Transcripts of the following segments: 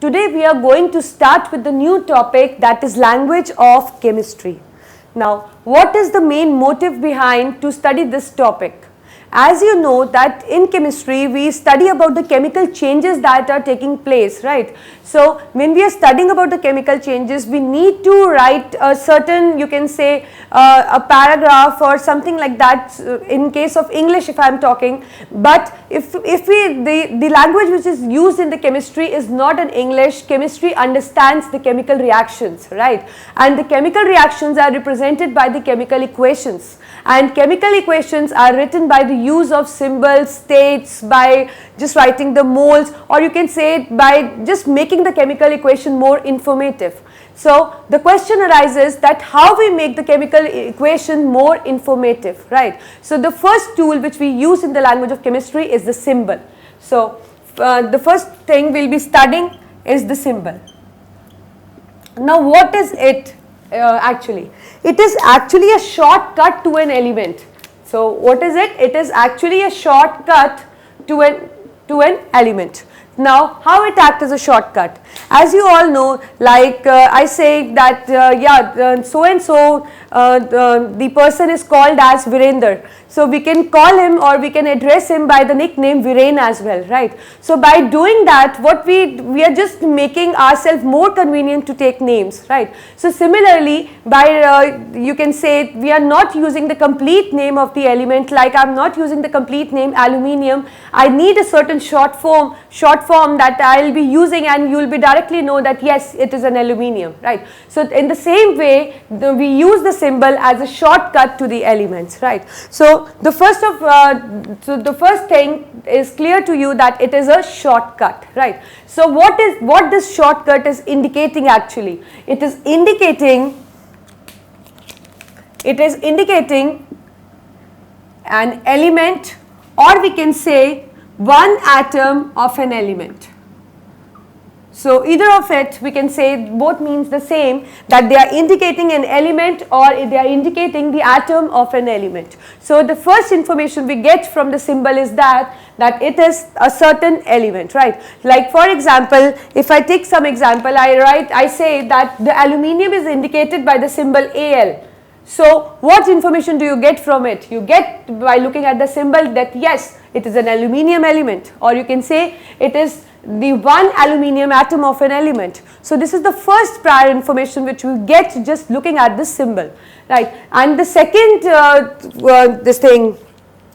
Today we are going to start with the new topic, that is language of chemistry. Now, what is the main motive behind to study this topic? As you know that in chemistry we study about the chemical changes that are taking place, right? So when we are studying about the chemical changes, we need to write a certain, you can say a paragraph or something like that in case of English if I am talking. But if the language which is used in the chemistry is not in English, chemistry understands the chemical reactions, right? And the chemical reactions are represented by the chemical equations. And chemical equations are written by the use of symbols, states, by just writing the moles, or you can say by just making the chemical equation more informative. So the question arises that how we make the chemical equation more informative, right? So the first tool which we use in the language of chemistry is the symbol. So the first thing we will be studying is the symbol. Now what is it? Actually, it is actually a shortcut to an element. So what is it? It is actually a shortcut to an element. Now how it acts as a shortcut? As you all know, like I say that so and so the person is called as Virender. So we can call him or we can address him by the nickname Viren as well, right? So by doing that, what we are just making ourselves more convenient to take names, right? So similarly, by you can say we are not using the complete name of the element, like I am not using the complete name aluminium. I need a certain short form that I will be using, and you will be directly know that yes, it is an aluminium, right? So in the same way, we use the symbol as a shortcut to the elements, right? So the first thing is clear to you that it is a shortcut, right? So what this shortcut is indicating actually? It is indicating an element, or we can say one atom of an element. So either of it, we can say both means the same, that they are indicating an element or they are indicating the atom of an element. So the first information we get from the symbol is that it is a certain element, right? Like for example, if I take some example, I say that the aluminium is indicated by the symbol Al. So what information do you get from it? You get by looking at the symbol that yes, it is an aluminium element, or you can say it is the one aluminium atom of an element. So this is the first prior information which we get just looking at this symbol, right? And the second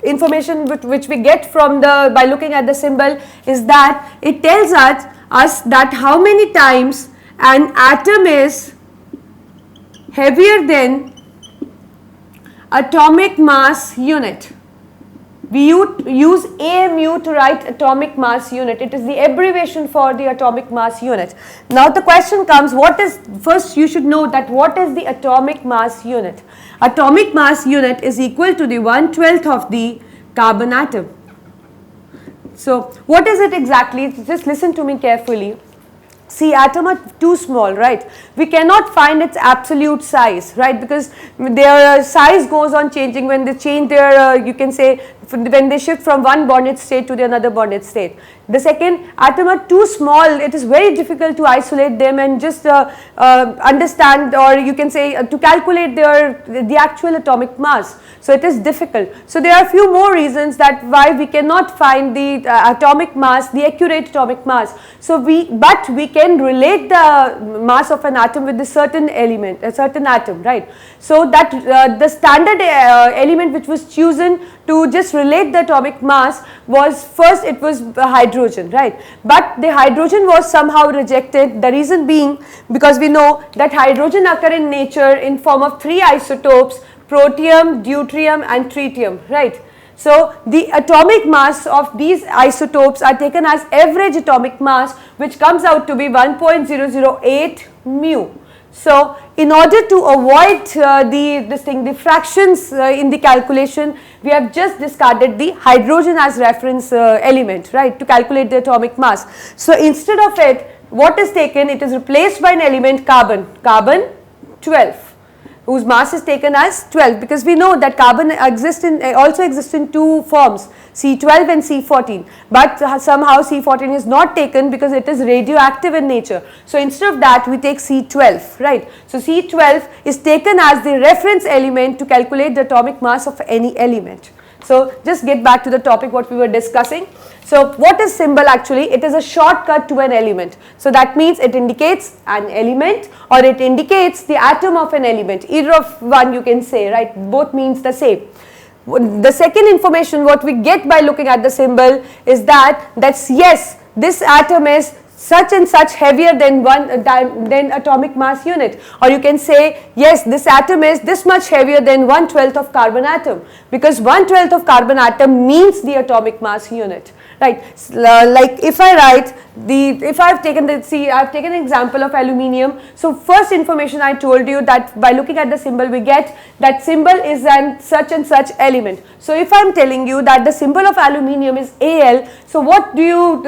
information which we get from by looking at the symbol is that it tells us that how many times an atom is heavier than atomic mass unit. We use AMU to write atomic mass unit. It is the abbreviation for the atomic mass unit. Now the question comes, first you should know that what is the atomic mass unit? Atomic mass unit is equal to the 1/12 of the carbon atom. So what is it exactly? Just listen to me carefully. See, atoms are too small, right? We cannot find its absolute size, right? Because their size goes on changing when they change their, you can say, when they shift from one bonded state to the another bonded state. The second, atoms are too small, it is very difficult to isolate them and just understand, or you can say to calculate the actual atomic mass. So it is difficult. So there are a few more reasons that why we cannot find the atomic mass, the accurate atomic mass. So but we can relate the mass of an atom with a certain element, a certain atom, right? So that the standard element which was chosen to just relate the atomic mass was first it was hydrogen, right? But the hydrogen was somehow rejected. The reason being because we know that hydrogen occur in nature in form of three isotopes: protium, deuterium and tritium, right? So the atomic mass of these isotopes are taken as average atomic mass, which comes out to be 1.008 mu. So in order to avoid the fractions in the calculation, we have just discarded the hydrogen as reference element, right, to calculate the atomic mass. So instead of it, what is taken? It is replaced by an element carbon, carbon 12. whose mass is taken as 12, because we know that carbon also exists in two forms, C12 and C14, but somehow C14 is not taken because it is radioactive in nature. So instead of that we take C12, right. So C12 is taken as the reference element to calculate the atomic mass of any element. So just get back to the topic what we were discussing. So what is symbol actually? It is a shortcut to an element. So that means it indicates an element or it indicates the atom of an element. Either of one you can say, right? Both means the same. The second information what we get by looking at the symbol is that's yes, this atom is such and such heavier than atomic mass unit, or you can say yes, this atom is this much heavier than 1/12 of carbon atom, because 1/12 of carbon atom means the atomic mass unit, right. Like if I write if I've taken I've taken an example of aluminium. So first information I told you that by looking at the symbol we get that symbol is an such and such element. So if I'm telling you that the symbol of aluminium is Al, so what do you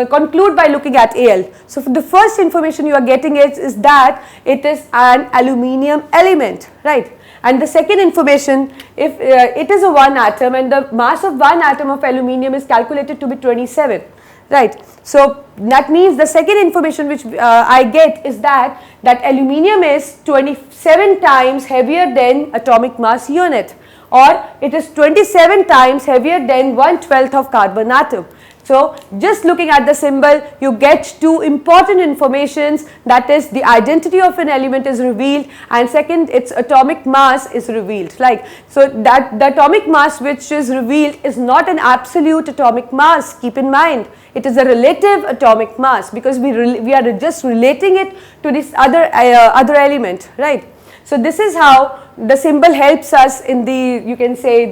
conclude by looking at Al? So for the first information you are getting is that it is an aluminium element, right. And the second information, if it is a one atom and the mass of one atom of aluminium is calculated to be 27, right. So that means the second information which I get is that aluminium is 27 times heavier than atomic mass unit, or it is 27 times heavier than 1/12 of carbon atom. So just looking at the symbol you get two important informations, that is the identity of an element is revealed and second its atomic mass is revealed. Like so that the atomic mass which is revealed is not an absolute atomic mass, keep in mind, it is a relative atomic mass because we are just relating it to this other element, right. So this is how the symbol helps us in you can say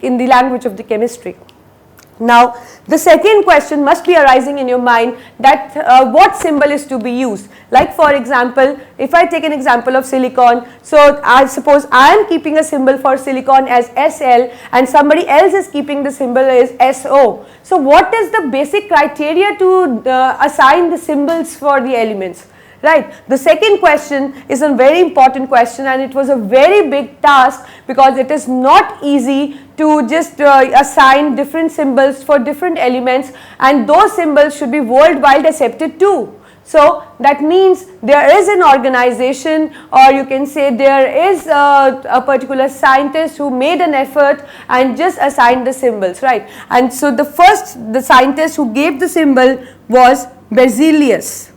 in the language of the chemistry. Now the second question must be arising in your mind that what symbol is to be used. Like for example, if I take an example of silicon, so I suppose I am keeping a symbol for silicon as SL and somebody else is keeping the symbol as SO. So what is the basic criteria to assign the symbols for the elements? Right. The second question is a very important question and it was a very big task because it is not easy to just assign different symbols for different elements, and those symbols should be worldwide accepted too. So that means there is an organization, or you can say there is a particular scientist who made an effort and just assigned the symbols, right. And so the scientist who gave the symbol was Berzelius.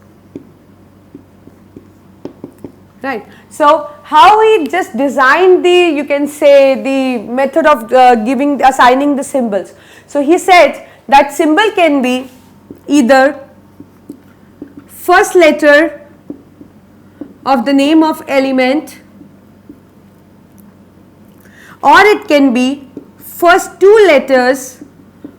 Right. So how we just designed you can say the method of assigning the symbols. So he said that symbol can be either first letter of the name of element, or it can be first two letters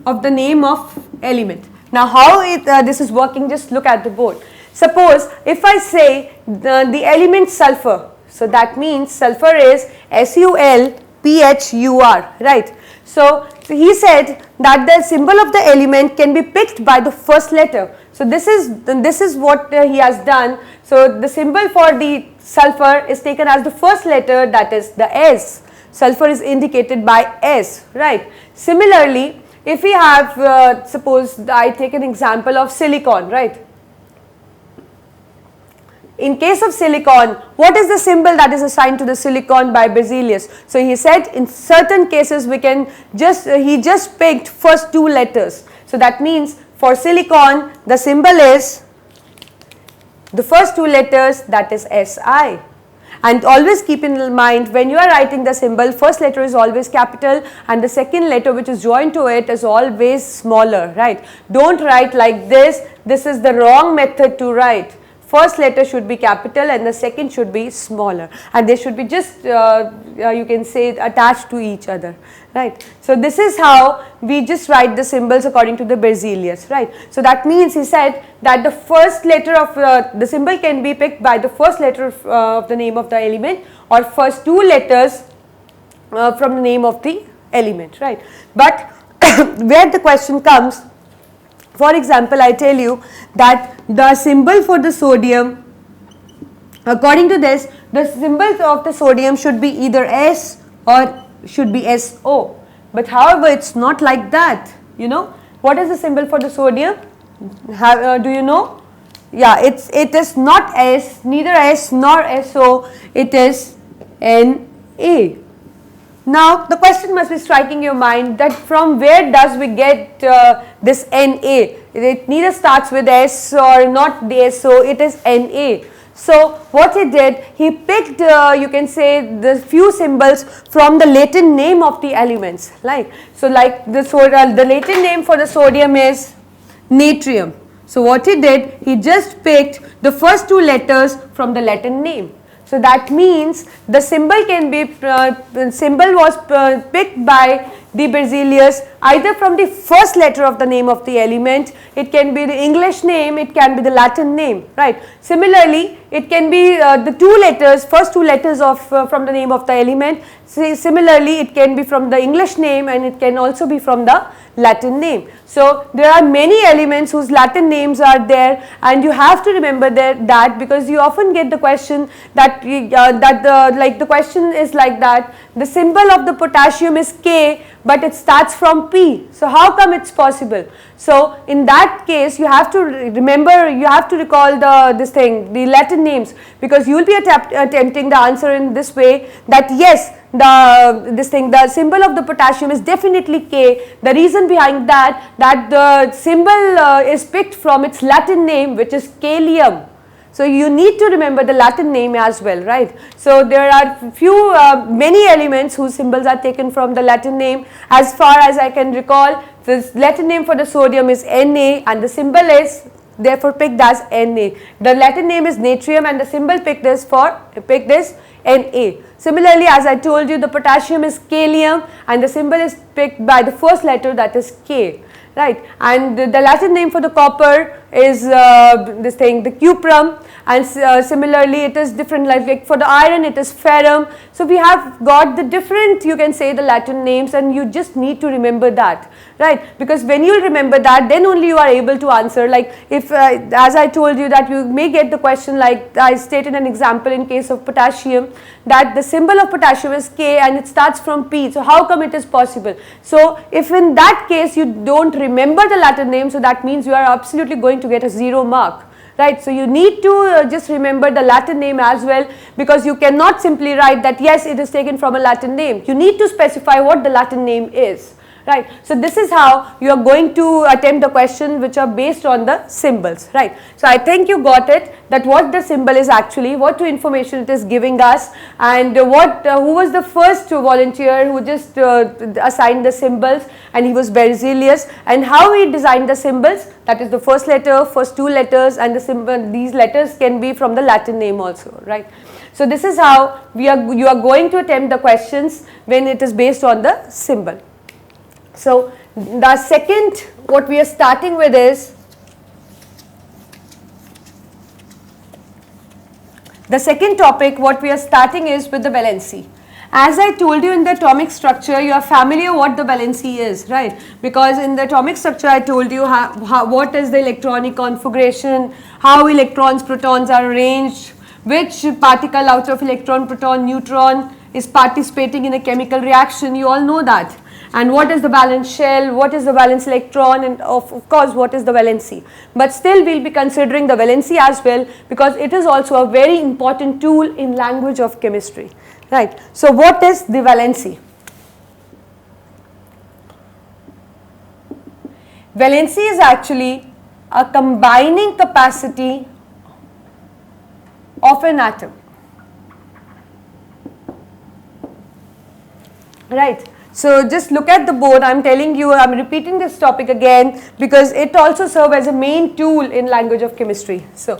of the name of element. Now how this is working, just look at the board. Suppose if I say the element sulfur, so that means sulfur is SULPHUR, right. So he said that the symbol of the element can be picked by the first letter. So this is what he has done. So the symbol for the sulfur is taken as the first letter, that is the S. Sulfur is indicated by S, right. Similarly, if we have suppose I take an example of silicon, right. In case of silicon, what is the symbol that is assigned to the silicon by Berzelius? So he said in certain cases we can he just picked first two letters. So that means for silicon the symbol is the first two letters, that is Si. And always keep in mind when you are writing the symbol, first letter is always capital and the second letter which is joined to it is always smaller, right. Don't write like this is the wrong method to write. First letter should be capital and the second should be smaller, and they should be just you can say attached to each other, right. So this is how we just write the symbols according to the Berzelius, right. So that means he said that the first letter of the symbol can be picked by the first letter of the name of the element or first two letters from the name of the element, right. But where the question comes, for example, I tell you that the symbol for the sodium, according to this, the symbols of the sodium should be either S or should be SO. But however, it's not like that. You know, what is the symbol for the sodium? Do you know? Yeah, it is not S, neither S nor SO, it is Na. Now the question must be striking your mind that from where does we get this Na? It neither starts with S or not the SO, it is Na. So what he did, he picked you can say the few symbols from the Latin name of the elements, like the Latin name for the sodium is natrium. So what he did, he just picked the first two letters from the Latin name. So that means the symbol can be symbol was picked by de Berzelius either from the first letter of the name of the element, it can be the English name, it can be the Latin name, right. Similarly, it can be the two letters, first two letters of from the name of the element. Similarly, it can be from the English name and it can also be from the Latin name. So there are many elements whose Latin names are there, and you have to remember that because you often get the question that the question is like that, the symbol of the potassium is K but it starts from P. So how come it's possible? So in that case you have to remember, you have to recall the Latin names, because you will be attempting the answer in this way that yes, the symbol of the potassium is definitely K. The reason behind that the symbol is picked from its Latin name, which is kalium. So you need to remember the Latin name as well, right. So there are many elements whose symbols are taken from the Latin name. As far as I can recall, the Latin name for the sodium is Na and the symbol is therefore picked as Na. The Latin name is natrium and the symbol picked is Na. Similarly, as I told you, the potassium is kalium and the symbol is picked by the first letter, that is K, right. And the Latin name for the copper is the cuprum, and similarly it is different, like for the iron it is ferrum. So we have got the different, you can say, the Latin names, and you just need to remember that, right, because when you remember that, then only you are able to answer. Like if as I told you that you may get the question, like I stated an example in case of potassium, that the symbol of potassium is K and it starts from P. So how come it is possible? So if in that case you don't remember the Latin name, so that means you are absolutely going to get a 0 mark, right. So you need to just remember the Latin name as well, because you cannot simply write that yes, it is taken from a Latin name. You need to specify what the Latin name is, right. So this is how you are going to attempt the question which are based on the symbols, right. So I think you got it, that what the symbol is actually, what information it is giving us, and who was the first volunteer who just assigned the symbols, and he was Berzelius, and how he designed the symbols, that is the first letter, first two letters, and the symbol, these letters can be from the Latin name also, right. So this is how you are going to attempt the questions when it is based on the symbol. So the second, what we are starting with is, the second topic what we are starting is with the valency. As I told you in the atomic structure, you are familiar what the valency is, right, because in the atomic structure I told you what is the electronic configuration, how electrons, protons are arranged, which particle out of electron, proton, neutron is participating in a chemical reaction, you all know that. And what is the valence shell, what is the valence electron, and of course what is the valency. But still we will be considering the valency as well, because it is also a very important tool in language of chemistry, right. So what is the valency? Valency is actually a combining capacity of an atom, right. So just look at the board, I am telling you, I am repeating this topic again because it also serves as a main tool in language of chemistry. So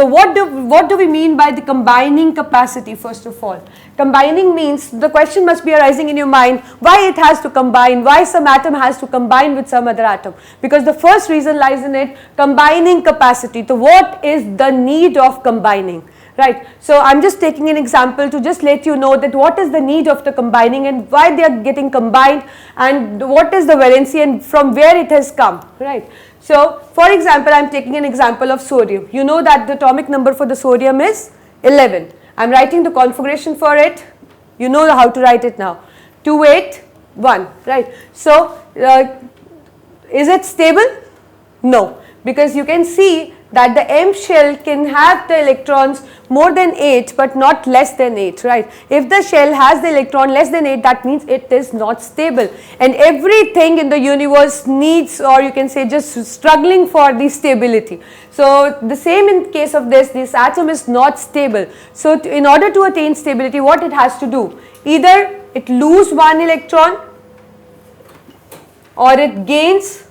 what do we mean by the combining capacity? First of all, combining means, the question must be arising in your mind, why it has to combine, why some atom has to combine with some other atom, because the first reason lies in it, combining capacity. So what is the need of combining? Right. So I am just taking an example to just let you know that what is the need of the combining and why they are getting combined, and what is the valency and from where it has come, right. So for example, I am taking an example of sodium. You know that the atomic number for the sodium is 11, I'm writing the configuration for it. You know how to write it now. 2, 8, 1, right? So, is it stable? No, because you can see that the M shell can have the electrons more than 8 but not less than 8, right? If the shell has the electron less than 8, that means it is not stable, and everything in the universe needs, or you can say just struggling for the stability. So the same in case of this atom is not stable. So in order to attain stability, what it has to do? Either it lose one electron or it gains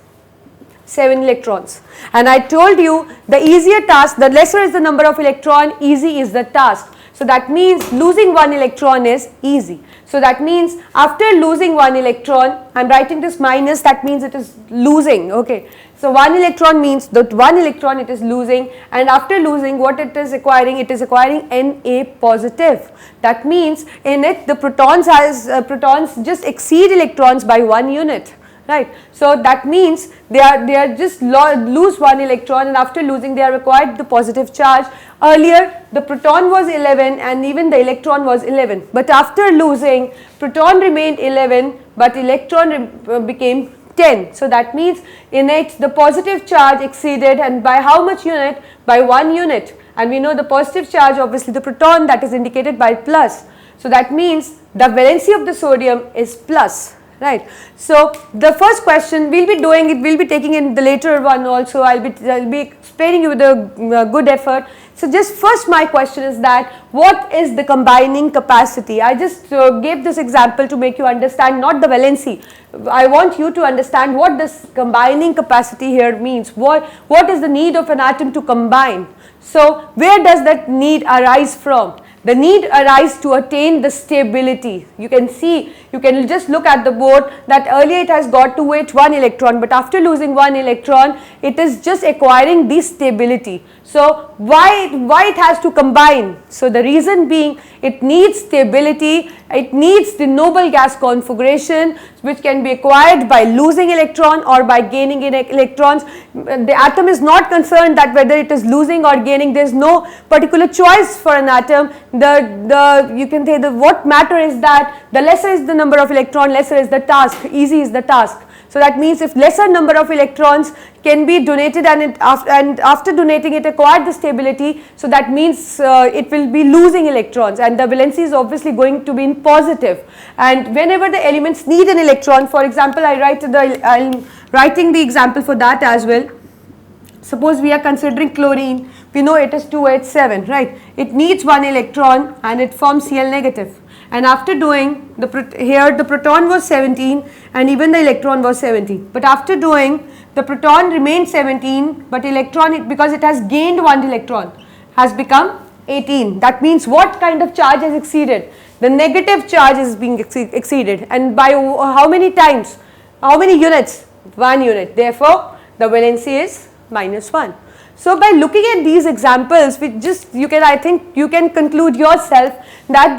7 electrons. And I told you the easier task, the lesser is the number of electron, easy is the task. So that means losing one electron is easy. So that means after losing one electron, I am writing this minus, that means it is losing, okay. So 1 electron means that 1 electron it is losing, and after losing what it is acquiring? It is acquiring Na positive. That means in it the protons just exceed electrons by 1 unit. Right. So that means they are just lose one electron, and after losing they are required the positive charge. Earlier the proton was 11 and even the electron was 11, but after losing proton remained 11 but electron became 10. So that means in it the positive charge exceeded, and by how much unit? By 1 unit, and we know the positive charge, obviously the proton, that is indicated by plus. So that means the valency of the sodium is plus. Right. So the first question we'll be doing it, we'll be taking in the later one also. I'll be explaining you with a good effort. So just first my question is that what is the combining capacity? I just gave this example to make you understand, not the valency. I want you to understand what this combining capacity here means. What is the need of an atom to combine? So where does that need arise from? The need arises to attain the stability. You can see, you can just look at the board that earlier it has got to it 1 electron, but after losing 1 electron it is just acquiring the stability. So why it has to combine? So the reason being it needs stability, it needs the noble gas configuration which can be acquired by losing electron or by gaining electrons. The atom is not concerned that whether it is losing or gaining, there is no particular choice for an atom. You can say what matter is that the lesser is the number of electron, lesser is the task, easy is the task. So that means if lesser number of electrons can be donated and after donating it acquired the stability, so that means it will be losing electrons, and the valency is obviously going to be in positive. And whenever the elements need an electron, for example, I'm writing the example for that as well. Suppose we are considering chlorine, we know it is 287, right? It needs 1 electron and it forms Cl negative. And after doing here the proton was 17 and even the electron was 17, but after doing the proton remained 17 but electron, because it has gained 1 electron, has become 18. That means what kind of charge has exceeded? The negative charge is being exceeded, and by how many times? How many units? 1 unit. Therefore the valency is -1. So by looking at these examples, I think you can conclude yourself that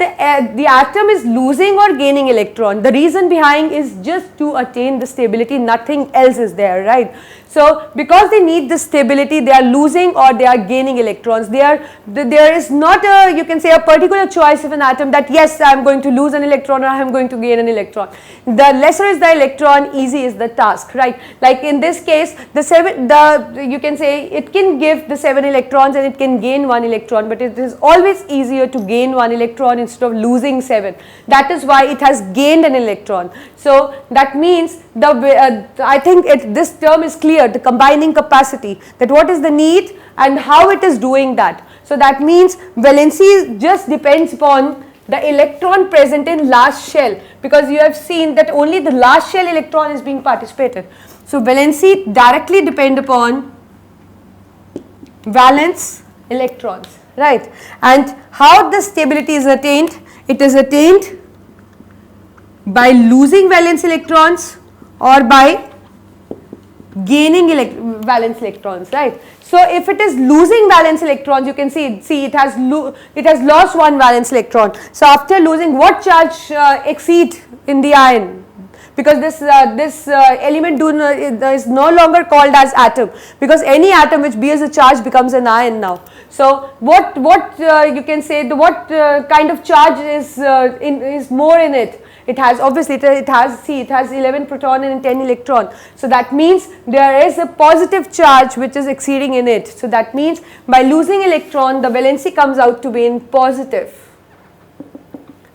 the atom is losing or gaining electron. The reason behind is just to attain the stability, nothing else is there, right? So because they need the stability, they are losing or they are gaining electrons. There is not a, you can say, a particular choice of an atom that yes, I am going to lose an electron or I am going to gain an electron. The lesser is the electron, easy is the task, right? Like in this case, you can say it can give the 7 electrons and it can gain 1 electron, but it is always easier to gain 1 electron instead of losing 7. That is why it has gained an electron. So that means I think this term is clear, the combining capacity, that what is the need and how it is doing that. So that means valency just depends upon the electron present in last shell, because you have seen that only the last shell electron is being participated. So valency directly depend upon valence electrons, right? And how the stability is attained? It is attained by losing valence electrons or by gaining valence electrons, right? So if it is losing valence electrons, you can see it has lost 1 valence electron. So after losing, what charge exceed in the ion? because this element is no longer called as atom, because any atom which bears a charge becomes an ion now. So what you can say, what kind of charge is more in it? It has, obviously it has 11 proton and 10 electron. So that means there is a positive charge which is exceeding in it. So that means by losing electron, the valency comes out to be in positive.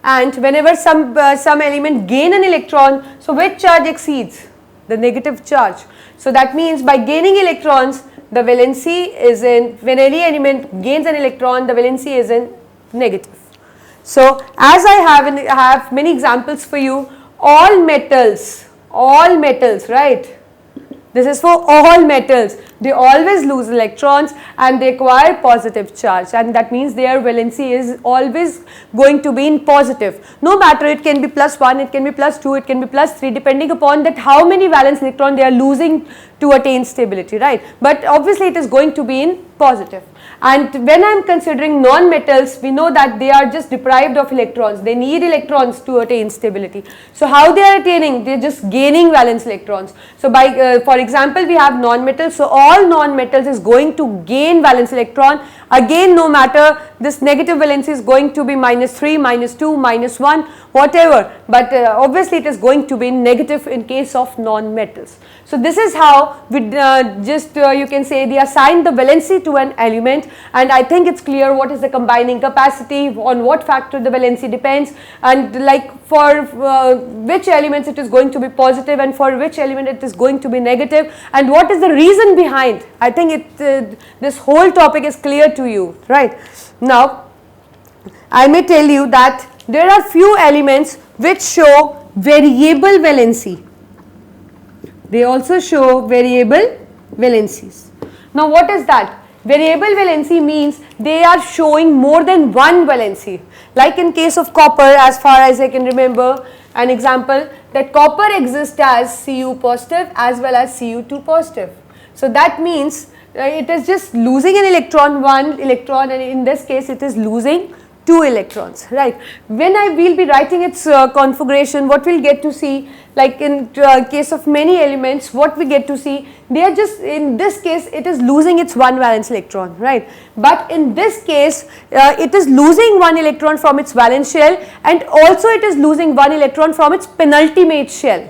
And whenever some element gain an electron, so which charge exceeds? The negative charge. So that means by gaining electrons, the valency is in, when any element gains an electron, the valency is in negative. So as I have many examples for you, all metals, right? This is for all metals. They always lose electrons and they acquire positive charge, and that means their valency is always going to be in positive. No matter, it can be +1, it can be +2, it can be +3, depending upon that how many valence electron they are losing to attain stability, right? But obviously it is going to be in positive. And when I am considering non-metals, we know that they are just deprived of electrons. They need electrons to attain stability. So how they are attaining? They are just gaining valence electrons. So by, for example, we have non-metals. So all non-metals is going to gain valence electron. Again, no matter, this negative valency is going to be -3, -2, -1, whatever. But obviously it is going to be negative in case of non-metals. So this is how we you can say they assign the valency to an element, and I think it's clear what is the combining capacity, on what factor the valency depends, and like for which elements it is going to be positive and for which element it is going to be negative, and what is the reason behind. I think this whole topic is clear to you, right? Now I may tell you that there are few elements which show variable valency. They also show variable valencies. Now what is that? Variable valency means they are showing more than one valency. Like in case of copper, as far as I can remember, an example that copper exists as Cu positive as well as Cu2 positive. So that means it is just losing an electron, one electron, and in this case it is losing 2 electrons, right? When I will be writing its configuration, what we'll get to see, like in case of many elements, what we get to see, they are just, in this case it is losing its 1 valence electron, right? But in this case it is losing 1 electron from its valence shell, and also it is losing 1 electron from its penultimate shell.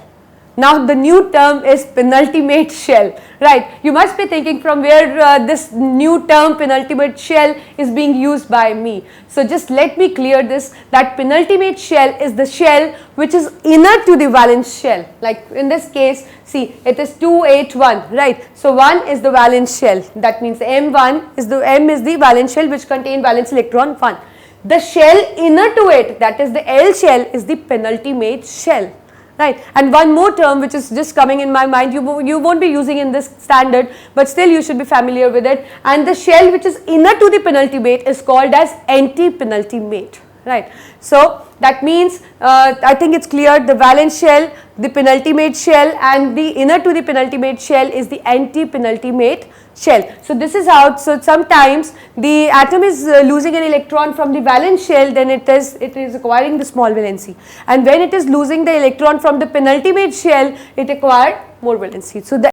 Now the new term is penultimate shell, right? You must be thinking from where this new term penultimate shell is being used by me. So just let me clear this, that penultimate shell is the shell which is inner to the valence shell. Like in this case, see, it is 2, 8, 1, right? So 1 is the valence shell. That means M1 is the valence shell which contain valence electron 1. The shell inner to it, that is the L shell, is the penultimate shell. Right, and one more term which is just coming in my mind, you won't be using in this standard, but still you should be familiar with it, and the shell which is inner to the penultimate is called as anti-penultimate, right. So that means I think it's clear, the valence shell, the penultimate shell, and the inner to the penultimate shell is the anti-penultimate shell. So this is how, so sometimes the atom is losing an electron from the valence shell, then it is acquiring the small valency, and when it is losing the electron from the penultimate shell, it acquired more valency. So the